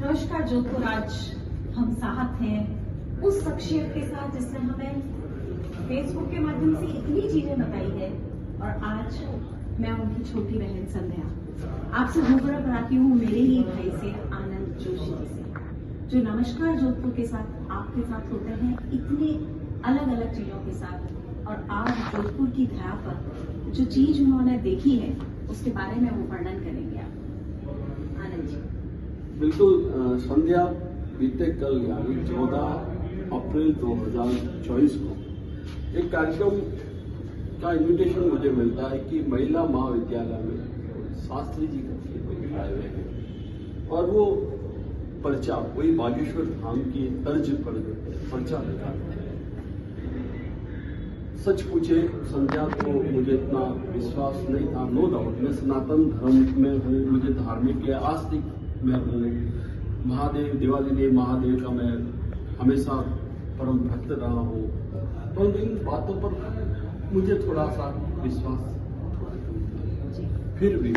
नमस्कार जोधपुर, आज हम साथ हैं उस शख्सियत के साथ जिसने हमें फेसबुक के माध्यम से इतनी चीजें बताई है। और आज मैं उनकी छोटी बहन संध्या आपसे रूबरू कराती हूँ मेरे ही भाई से, आनंद जोशी जी से, जो नमस्कार जोधपुर के साथ आपके साथ होते हैं इतनी अलग अलग चीजों के साथ। और आज जोधपुर की धरा पर जो चीज उन्होंने देखी है उसके बारे में वो वर्णन करेंगे आप, आनंद जी। बिल्कुल संध्या, बीते कल यानी 14 अप्रैल 2024 को एक कार्यक्रम का इनविटेशन मुझे मिलता है कि महिला महाविद्यालय में शास्त्री जी का आए हुए हैं और वो पर्चा वही बागेश्वर धाम की तर्ज पर पर्चा लगाते हैं। सच पूछे संध्या को मुझे इतना विश्वास नहीं था, नो डाउट मैं सनातन धर्म में हूँ, मुझे धार्मिक है, आस्तिक मैं हूँ, महादेव देवादिदेव महादेव का मैं हमेशा परम भक्त रहा हूँ, तो इन बातों पर मुझे थोड़ा सा विश्वास फिर भी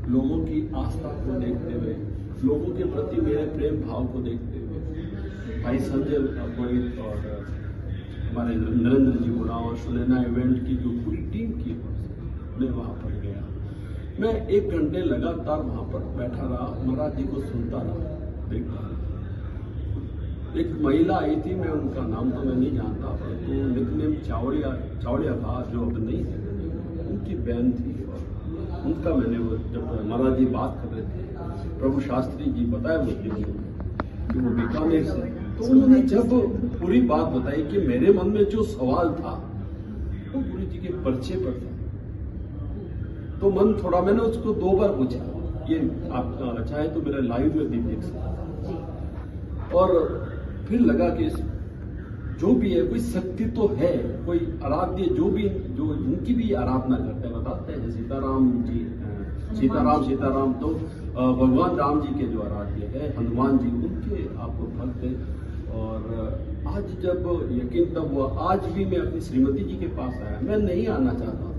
लोगों की आस्था को देखते हुए, लोगों के प्रति मेरे प्रेम भाव को देखते हुए भाई संजय रोहित और हमारे नरेंद्र जी बुरा और सुनैना इवेंट की जो पूरी टीम की मैं वहाँ पर गया। मैं 1 घंटे लगातार वहाँ पर बैठा रहा, महाराज जी को सुनता रहा, देखता रहा। एक महिला आई थी, मैं उनका नाम तो मैं नहीं जानता, तो निकनेम चावड़िया था, जो अब नहीं है, उनकी बहन थी। और उनका मैंने वो जब महाराज जी बात कर रहे थे, प्रभु शास्त्री जी बताया मुझे कि वो बीकानेर से, तो उन्होंने जब पूरी बात बताई कि मेरे मन में जो सवाल था वो गुरु जी के पर्चे पर था, तो मन थोड़ा, मैंने उसको 2 बार पूछा, ये आप चाहे तो मेरे लाइव में भी देख सकते। और फिर लगा कि जो भी है कोई शक्ति तो है, कोई आराध्य जो भी, जो जिनकी भी आराधना करते हैं, बताते हैं सीताराम जी, सीताराम तो भगवान राम जी के जो आराध्य है, हनुमान जी उनके आपको भक्त है। और आज जब यकीन तब हुआ, आज भी मैं अपनी श्रीमती जी के पास आया, मैं नहीं आना चाहता था,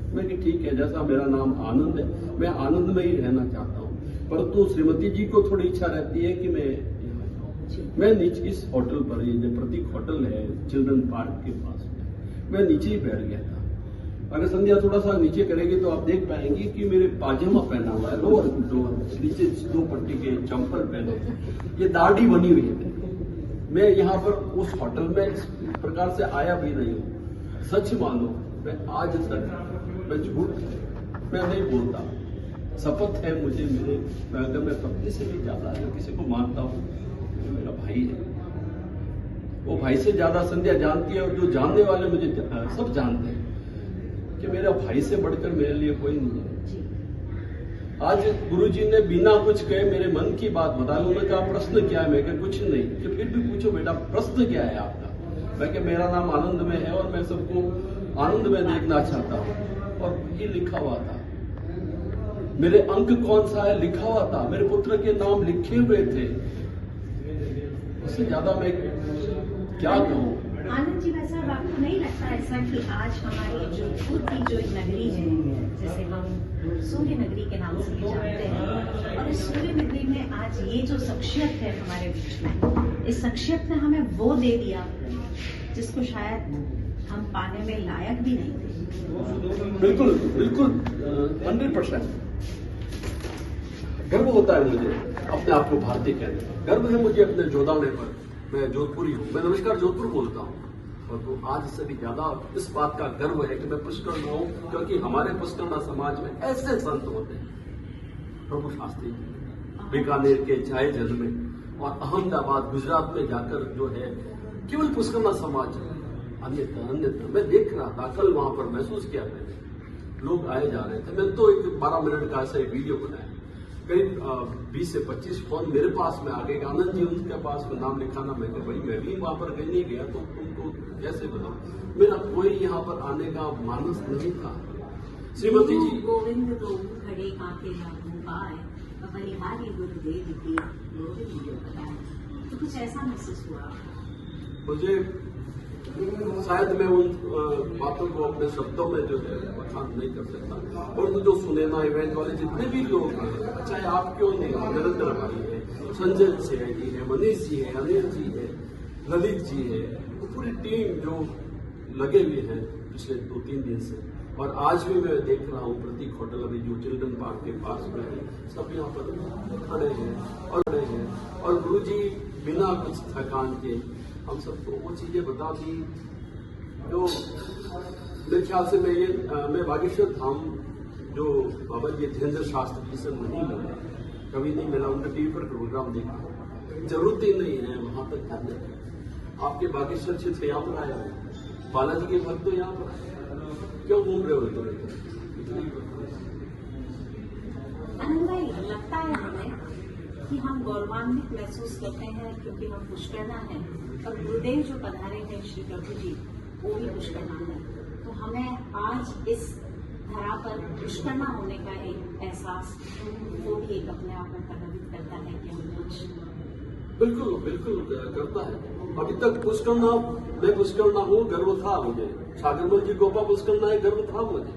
मैं कि ठीक है, जैसा मेरा नाम आनंद है, मैं आनंद में ही रहना चाहता हूँ, परंतु श्रीमती जी को थोड़ी इच्छा रहती है कि मैं नीचे इस होटल पर, ये जो प्रतीक होटल है चिल्ड्रन पार्क के पास में, मैं नीचे ही बैठ गया था। अगर संध्या थोड़ा सा नीचे करेगी तो आप देख पाएंगे कि मेरे पाजामा पहना हुआ है, लोअर नीचे 2 पट्टी के चंपल पहने, ये दाढ़ी बनी हुई है। मैं यहाँ पर उस होटल में इस प्रकार से आया भी नहीं हूँ। सच मानो, मैं आज तक मैं झूठ मैं नहीं बोलता, शपथ है मुझे, मेरे अगर मैं पत्नी से भी ज्यादा अगर किसी को मानता हूँ तो मेरा भाई है। वो भाई से ज्यादा संध्या जानती है, और जो जानने वाले मुझे सब जानते हैं कि मेरा भाई से बढ़कर मेरे लिए कोई नहीं है। आज गुरुजी ने बिना कुछ कहे मेरे मन की बात बता ली। उन्होंने कहा प्रश्न क्या है, मैं कहा कुछ नहीं, कि फिर भी पूछो बेटा प्रश्न क्या है आपका। मैं कहा मेरा नाम आनंद में है और मैं सबको आनंद में देखना चाहता हूँ, और ये लिखा हुआ था। मेरे अंक कौन सा है लिखा हुआ था, मेरे पुत्र के नाम लिखे हुए थे, उससे ज्यादा मैं क्या कहूँ। आनंद जी, वैसा आपको नहीं लगता ऐसा कि आज हमारी जोधपुर की जो एक नगरी है, जैसे हम सूर्य नगरी के नाम से भी जानते हैं, और इस सूर्य नगरी में आज ये जो शख्सियत है हमारे बीच में, इस शख्सियत ने हमें वो दे दिया जिसको शायद हम पाने में लायक भी नहीं थे। बिल्कुल बिल्कुल 100% गर्व होता है मुझे अपने आप को भारतीय कहने का, गर्व है मुझे अपने जोधाने पर। मैं जोधपुरी हूँ, मैं नमस्कार जोधपुर बोलता हूँ, और तो आज से भी ज्यादा इस बात का गर्व है कि मैं पुष्कर में हूँ, क्योंकि हमारे पुष्करना समाज में ऐसे संत होते हैं, प्रभु शास्त्री जी बीकानेर के जाए जल में, और अहमदाबाद गुजरात में जाकर जो है केवल पुष्करना समाज, अन्यथा मैं देख रहा था, कल वहां पर महसूस किया मैंने, लोग आए जा रहे थे। मैं तो एक 12 मिनट का ऐसा वीडियो बनाया, करीब 20 से 25 फोन मेरे पास में आ गए, आनंद जी उनके पास में नाम लिखाना। मैं कहा भाई मैं भी वहां पर नहीं गया, तो तुमको कैसे बताऊं, मेरा कोई यहाँ पर आने का मानस नहीं था। श्रीमती जी गोविंद तो खड़े काके लागू पाए, बलिहारी गुरुदेव की गोविंद बताए, तो कुछ ऐसा महसूस हुआ मुझे शायद मैं उन बातों को अपने शब्दों में जो है बखान नहीं कर सकता। और जो सुनैना इवेंट वाले जितने भी लोग हैं, चाहे आप क्यों नहीं, नरेंद्र भाई है, संजय जी है, मनीष जी है, अनिल जी है, ललित जी है, वो पूरी टीम जो लगे हुए हैं पिछले 2-3 दिन से। और आज भी मैं देख रहा हूँ प्रतीक होटल अभी जो चिल्ड्रन पार्क के पास में है, सब यहाँ पर खड़े हैं और गुरु जी बिना कुछ थकान के हम सबको वो चीजें बता दी जो मेरे ख्याल से मैं बागेश्वर धाम जो बाबा जी धीरेन्द्र शास्त्री जी से नहीं मिला, कभी नहीं मिला, उनका टीवी पर प्रोग्राम देखा, जरूरत ही नहीं है वहां तक जाने की। आपके बागेश्वर क्षेत्र यहाँ पर आया है, बालाजी के भक्त तो यहाँ पर क्यों घूम रहे हो? आनंद भाई, लगता है हमें कि हम गौरवान्वित महसूस करते हैं क्योंकि हम पुष्करना है और गुरुदेव जो पधारे हैं श्री प्रभु जी वो भी पुष्करना है। तो हमें आज इस धरा पर पुष्करना होने का एक एहसास वो भी एक अपने आप में प्रभावित करता है कि हम कुछ बिल्कुल करता है। अभी तक पुष्करना, मैं पुष्करना हूँ, गर्व था मुझे। सागरमल जी गोपा पुष्करना है, गर्व था मुझे।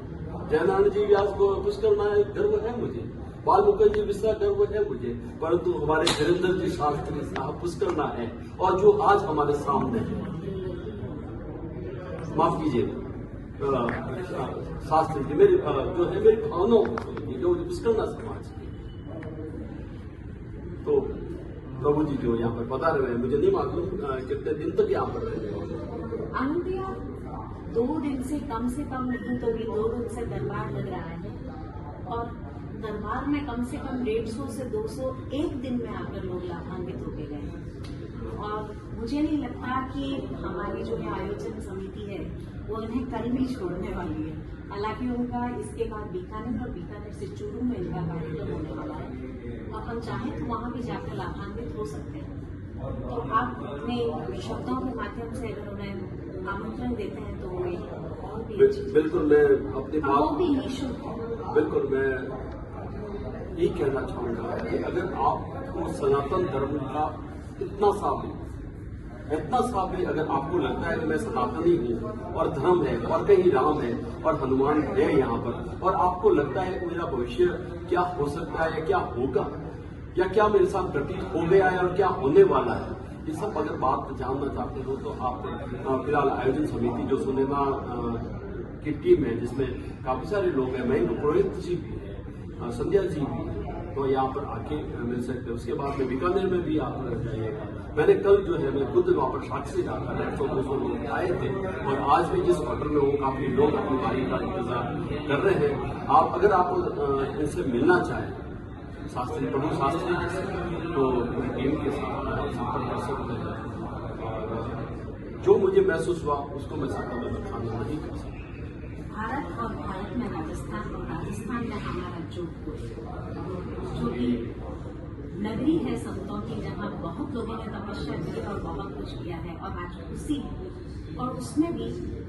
जयनारायण जी व्यास को पुष्करना है, गर्व है मुझे। बाल मुकुंद जी मिश्रा गर्व है मुझे। परंतु हमारे धीरेन्द्र जी शास्त्री साहब पुष्करना है, और जो आज हमारे सामने है, माफ कीजिए शास्त्री जी, मेरी जो है मेरी भावनाओं को जो पुष्करना समाज की, तो प्रभु जी जो यहाँ पर बता रहे हैं, मुझे नहीं मालूम कितने दिन तक यहाँ पर रहेंगे। आनंद भैया, 2 दिन से कम नहीं तो भी 2 दिन से दरबार लग रहा है और दरबार में कम से कम 150 से 200 एक दिन में आकर लोग लाभान्वित होके गए। और मुझे नहीं लगता कि हमारी जो है आयोजन समिति है वो इन्हें कल भी छोड़ने वाली है। हालांकि उनका इसके बाद बीकानेर और बीकानेर से चूरू में इनका कार्यक्रम होने वाला है और हम चाहें तो वहां भी जाकर लाभान्वित हो सकते हैं। तो आप अपने शब्दों के माध्यम से अगर उन्हें आमंत्रण देते हैं तो वे और भी बिल्कुल, मैं अपनी बात वो भी निःशुल्क, बिल्कुल मैं यही कहना चाहूंगा कि अगर आपको सनातन धर्म का इतना सा भी अगर आपको लगता है कि मैं सनातनी हूँ और धर्म है और कहीं राम है और हनुमान है यहाँ पर, और आपको लगता है कि मेरा भविष्य क्या हो सकता है या क्या होगा या क्या मेरे साथ घटित हो गया है और क्या होने वाला है, ये सब अगर बात जानना चाहते हो तो आप फिलहाल आयोजन समिति जो सुनैना की टीम है जिसमें काफी सारे लोग हैं, महेंद्र पुरोहित जी भी है, संध्या जी भी है, तो यहाँ पर आके मिल सकते हैं। उसके बाद में बीकानेर में भी आप जाइएगा। मैंने कल जो है मैं खुद वहाँ पर साक्षी रहा था, 100-200 लोग आए थे और आज भी जिस होटल में वो काफी लोग अपनी बारी का इंतजार कर रहे हैं। अगर आप इनसे मिलना चाहें शास्त्री प्रभु शास्त्री जी से, तो पूरी टीम के साथ संपर्क कर सकते हैं। जो मुझे महसूस हुआ उसको मैं शब्दों में दिखाना नहीं कर सकता। भारत और भारत में राजस्थान और राजस्थान में हमारा जो कि नगरी है संतों की, जहाँ बहुत लोगों ने तपस्या की और बहुत कुछ किया है और आज खुशी है, और उसमें भी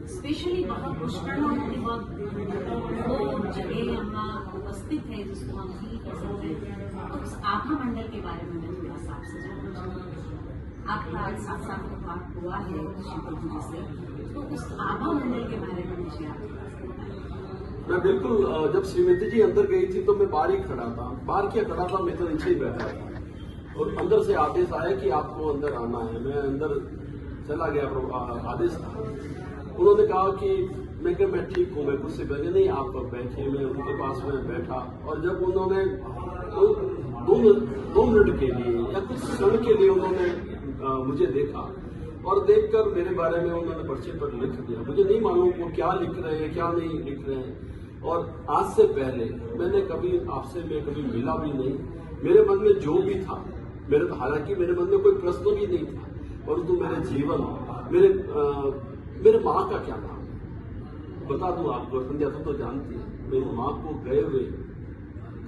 स्पेशली बहुत पुष्करना वो जगह यहाँ उपस्थित है जिसको हम फील कर सकते हैं। तो उस आभा मंडल के बारे में मैं थोड़ा सा आपसे जानना चाहूँगी। आपका आज साक्षात बात हुआ है श्री प्रभु जी से, तो उस आभा मंडल के बारे में मुझे आप मैं बिल्कुल, जब श्रीमती जी अंदर गई थी तो मैं बाहर ही खड़ा था, बाहर क्या खड़ा था, मैं तो नीचे ही बैठा था और अंदर से आदेश आया कि आपको अंदर आना है। मैं अंदर चला गया, आदेश था। उन्होंने कहा कि मैं ठीक हूँ, मैं कुर्सी पे नहीं, आप बैठिए। मैं उनके पास में बैठा और जब उन्होंने 2 मिनट के लिए या कुछ क्षण के लिए उन्होंने मुझे देखा और देखकर मेरे बारे में उन्होंने पर्चे पर लिख दिया। मुझे नहीं मालूम वो क्या लिख रहे हैं क्या नहीं लिख रहे हैं। और आज से पहले मैंने कभी आपसे मैं कभी मिला भी नहीं। मेरे मन में जो भी था, हालांकि मेरे मन में कोई प्रश्न भी नहीं था, परंतु मेरे जीवन मेरे माँ का क्या नाम बता दूं आपको, संध्या तो जानती है। मेरी माँ को गए हुए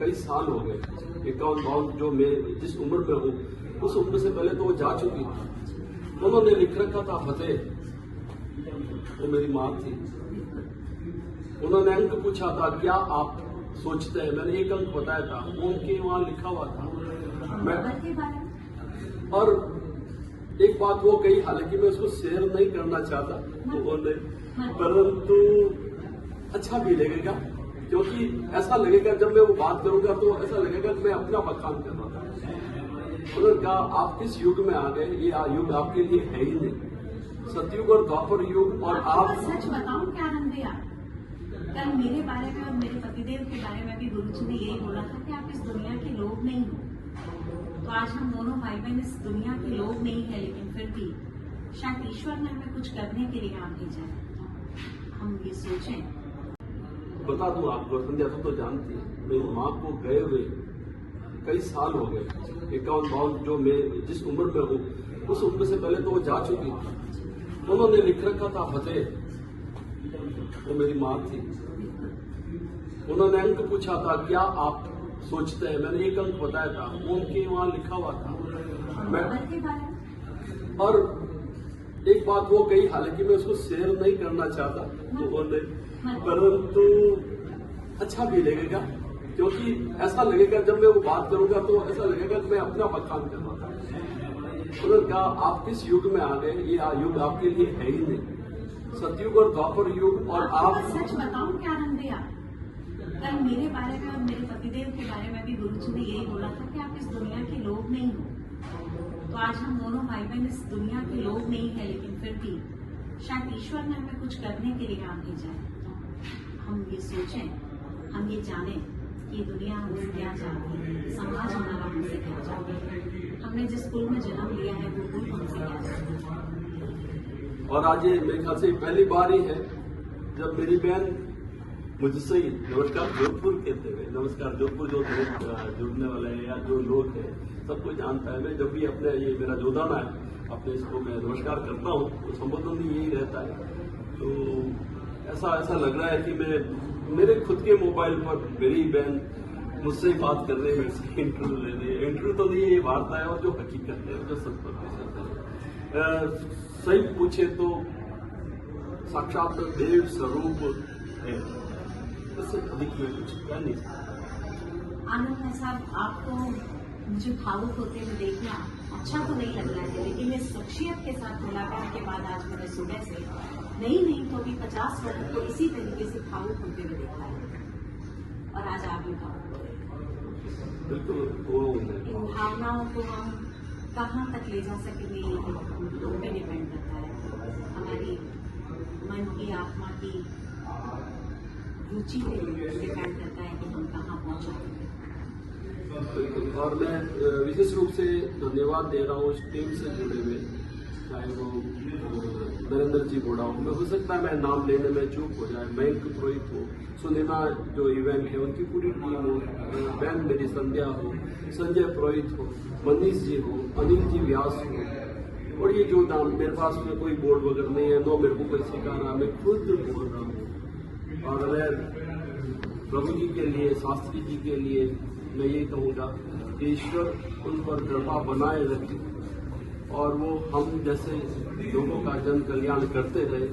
कई साल हो गए, 51-52, जो मैं जिस उम्र में हूँ उस उम्र से पहले तो वो जा चुकी थी। उन्होंने लिख रखा था फतेह, वो मेरी माँ थी। उन्होंने अंक पूछा था क्या आप सोचते हैं, मैंने एक अंक बताया था, उनके वहां लिखा हुआ था। मैं और एक बात वो कही, हालांकि मैं उसको शेयर नहीं करना चाहता उन्होंने, परंतु अच्छा भी लगेगा, क्योंकि ऐसा लगेगा जब मैं वो बात करूंगा तो ऐसा लगेगा कि मैं अपना बखान कर रहा था। उन्होंने कहा आप किस युग में आ गए, ये युग आपके लिए है ही नहीं, सतयुग और द्वापर युग, और आप सच बताऊं क्या रंगया, कल मेरे बारे में और मेरे पतिदेव के बारे में भी गुरुजी ने यही बोला था कि आप इस दुनिया के लोग नहीं हो। तो आज हम दोनों भाई बहन इस दुनिया के लोग नहीं है, लेकिन फिर भी शायद ईश्वर ने हमें कुछ करने के लिए यहाँ भेजा है। हम ये सोचें। बता दूं आपको, संध्या तो जानती है, मेरी माँ को गए हुए कई साल हो गए, 51-52, जो मैं जिस उम्र में हूँ उस उम्र से पहले तो वो जा चुकी थी। उन्होंने लिख रखा था फतेह, वो मेरी माँ थी। उन्होंने अंक पूछा था क्या आप सोचते हैं, मैंने एक अंक बताया था, वो उनके वहां लिखा हुआ था। मैं और एक बात वो कही, हालांकि मैं उसको शेयर नहीं करना चाहता उन्होंने, परंतु अच्छा भी लगेगा, क्योंकि ऐसा लगेगा जब मैं वो बात करूंगा तो ऐसा लगेगा कि मैं अपना बखान कर रहा था। उन्होंने कहा आप किस युग में आ गए, ये युग आपके लिए है ही नहीं, सतयुग और द्वापर युग, और आप सच बताऊं क्या रंगया, कल मेरे बारे में और मेरे पतिदेव के बारे में भी गुरुजी ने यही बोला था कि आप इस दुनिया के लोग नहीं हो। तो आज हम दोनों भाई बहन इस दुनिया के लोग नहीं है, लेकिन फिर भी शायद ईश्वर ने हमें कुछ करने के लिए यहाँ भेजा है। हम ये सोचें, हम ये जानें कि ये दुनिया हमसे क्या चाहती है, समाज हमारा हमसे क्या चाहता है, हमने जिस कुल में जन्म लिया है वो कुल हमसे क्या चाहता है। और आज ये मेरे ख्याल से पहली बार ही है जब मेरी बहन मुझसे ही नमस्कार जोधपुर कहते हुए, नमस्कार जोधपुर जो जुड़ने वाले हैं या जो लोग हैं सबको जानता है, मैं जब भी अपने ये मेरा जोधाना है अपने इसको मैं नमस्कार करता हूँ तो संबोधन भी यही रहता है। तो ऐसा लग रहा है कि मैं मेरे खुद के मोबाइल पर मेरी बहन मुझसे ही बात कर रहे हैं, मेरे से इंटरव्यू ले रही है। इंटरव्यू तो नहीं, ये वार्ता है और जो हकीकत है, जो सच प्रतिशत है, सही पूछे तो साक्षात देव स्वरूप है, इससे अधिक में कुछ कह नहीं सकता। आनंद है साहब, आपको मुझे भावुक होते हुए देखना अच्छा तो नहीं लग रहा है, लेकिन इस शख्सियत के साथ मुलाकात के बाद आज मैंने सुबह से नहीं तो भी 50 वर्ष को इसी तरीके से भावुक होते हुए देखा है, और आज आप भी भावुक हो रहे। बिल्कुल, इन भावनाओं को हम कहाँ तक ले जा सकेंगे ये हम पे डिपेंड करता है, हमारी मन की आत्मा की रुचि पे डिपेंड करता है कि हम कहाँ पहुँचाएंगे। और मैं विशेष रूप से धन्यवाद दे रहा हूँ उस टीम से जुड़े हुए, चाहे वो नरेंद्र जी बोड़ा हो, मैं हो सकता है मैं नाम लेने में चूक हो जाए, मयंक पुरोहित हो, सुनैना जो इवेंट है उनकी पूरी टीम हो, बहन मेरी संध्या हो, संजय पुरोहित हो, मनीष जी हो, अनिल जी व्यास हो, और ये जो नाम मेरे पास में कोई बोर्ड वगैरह नहीं है, नो मेरे को कोई सिखाना, मैं खुद बोल रहा हूँ। और अगर प्रभु जी के लिए, शास्त्री जी के लिए मैं ये कहूँगा कि ईश्वर उन पर कृपा बनाए रखे और वो हम जैसे लोगों का जन कल्याण करते रहे।